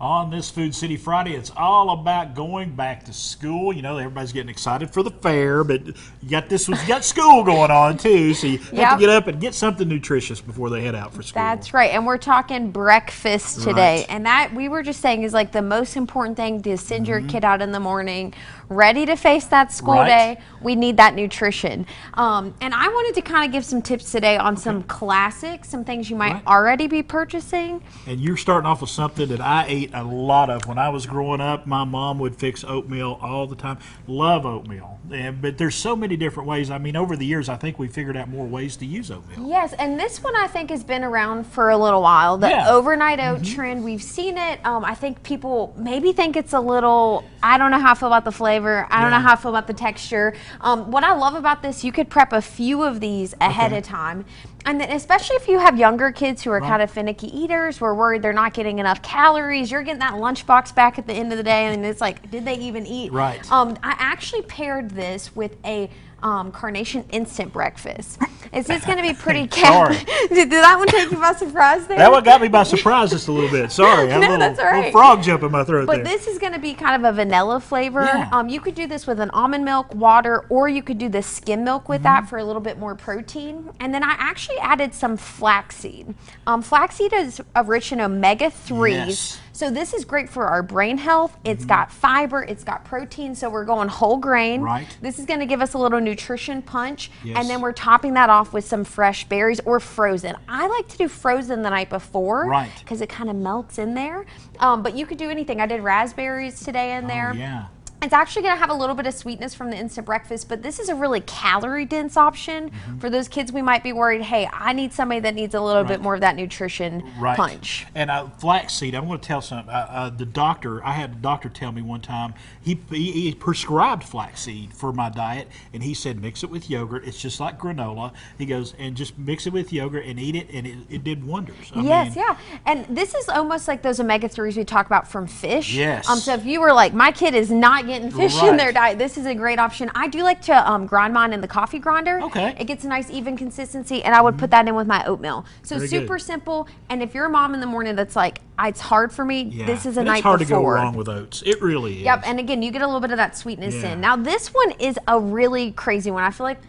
On this Food City Friday, it's all about going back to school. You know, everybody's getting excited for the fair, but you got school going on too, so you have to get up and get something nutritious before they head out for school. That's right, and we're talking breakfast today, and that we were just saying is like the most important thing to send your kid out in the morning, ready to face that school day. We need that nutrition. And I wanted to kind of give some tips today on some classics, some things you might already be purchasing. And you're starting off with something that I ate a lot of when I was growing up. My mom would fix oatmeal all the time. Love oatmeal. But there's so many different ways. I mean, over the years, I think we figured out more ways to use oatmeal. Yes, and this one I think has been around for a little while. The overnight oat trend, we've seen it. I think people maybe think it's a little, I don't know how I feel about the flavor. I don't know how I feel about the texture. What I love about this, you could prep a few of these ahead of time. And then especially if you have younger kids who are kind of finicky eaters, who are worried they're not getting enough calories, you're getting that lunchbox back at the end of the day, and it's like, did they even eat? Right. I actually paired this with a Carnation instant breakfast. Is this going to be pretty Sorry. Did that one take you by surprise there? That one got me by surprise just a little bit. Sorry. I had that's all right. little frog jump in my throat But this is going to be kind of a vanilla flavor. You could do this with an almond milk, water, or you could do the skim milk with that for a little bit more protein. And then I actually added some flaxseed. Flaxseed is rich in omega-3s. Yes. So this is great for our brain health. It's got fiber, it's got protein, so we're going whole grain. Right. This is going to give us a little nutrition punch, and then we're topping that off with some fresh berries or frozen. I like to do frozen the night before because it kind of melts in there. But you could do anything. I did raspberries today in there. Yeah. It's actually going to have a little bit of sweetness from the instant breakfast, but this is a really calorie-dense option for those kids we might be worried, hey, I need somebody that needs a little bit more of that nutrition punch. And flaxseed, I'm going to tell something. I had a doctor tell me one time, he prescribed flaxseed for my diet, and he said mix it with yogurt. It's just like granola. He goes, and just mix it with yogurt and eat it, and it did wonders. I mean, and this is almost like those omega-3s we talk about from fish. Yes. So if you were like, my kid is not getting fish in their diet, this is a great option. I do like to grind mine in the coffee grinder. It gets a nice even consistency, and I would put that in with my oatmeal. So super simple. And if you're a mom in the morning that's like, it's hard for me, this is a night before. It's hard to go wrong with oats. It really is. Yep, and again, you get a little bit of that sweetness in. Now this one is a really crazy one. I feel like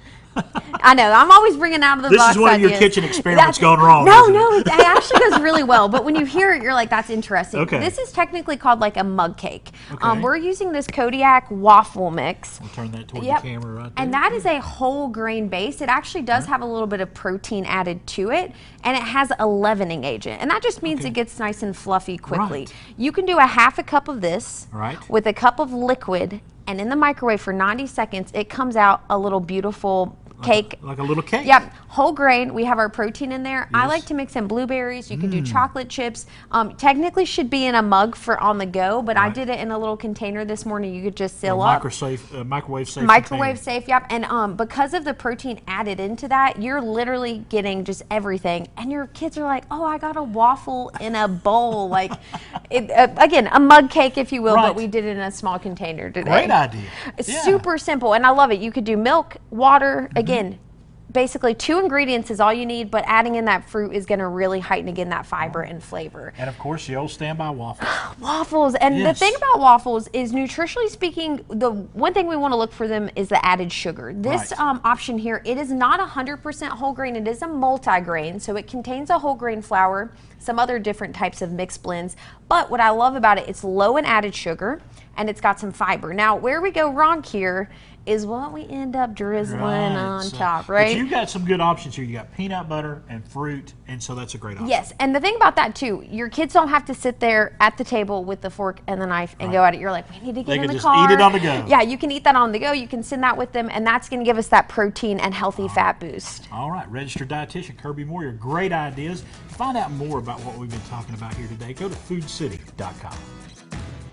I know, I'm always bringing out of the box This is one of your kitchen experiments going wrong. No, it actually goes really well. But when you hear it, you're like, that's interesting. This is technically called like a mug cake. We're using this Kodiak waffle mix. We'll turn that toward the camera right there. And that is a whole grain base. It actually does have a little bit of protein added to it, and it has a leavening agent. And that just means it gets nice and fluffy quickly. You can do a half a cup of this with a cup of liquid, and in the microwave for 90 seconds, it comes out a little beautiful cake. Like a little cake? Yep. Whole grain. We have our protein in there. I like to mix in blueberries. You can do chocolate chips. Technically should be in a mug for on the go, but I did it in a little container this morning. You could just seal up. Microwave safe. Microwave safe, yep. And because of the protein added into that, you're literally getting just everything. And your kids are like, oh, I got a waffle in a bowl. Like, again, a mug cake, if you will, but we did it in a small container today. Great idea. It's super simple, and I love it. You could do milk, water, again, basically 2 ingredients is all you need, but adding in that fruit is going to really heighten again that fiber and flavor. And of course, the old standby waffles. Waffles, and the thing about waffles is, nutritionally speaking, the one thing we want to look for them is the added sugar. This option here, it is not 100% whole grain. It is a multi-grain, so it contains a whole grain flour, some other different types of mixed blends. But what I love about it, it's low in added sugar, and it's got some fiber. Now, where we go wrong here is what we end up drizzling on top, right? But you've got some good options here. You got peanut butter and fruit, and so that's a great option. Yes, and the thing about that too, your kids don't have to sit there at the table with the fork and the knife and go at it. You're like, we need to get in the car. They can just eat it on the go. Yeah, you can eat that on the go. You can send that with them, and that's going to give us that protein and healthy fat boost. All right, registered dietitian Kirby Moir, great ideas. To find out more about what we've been talking about here today, go to foodcity.com.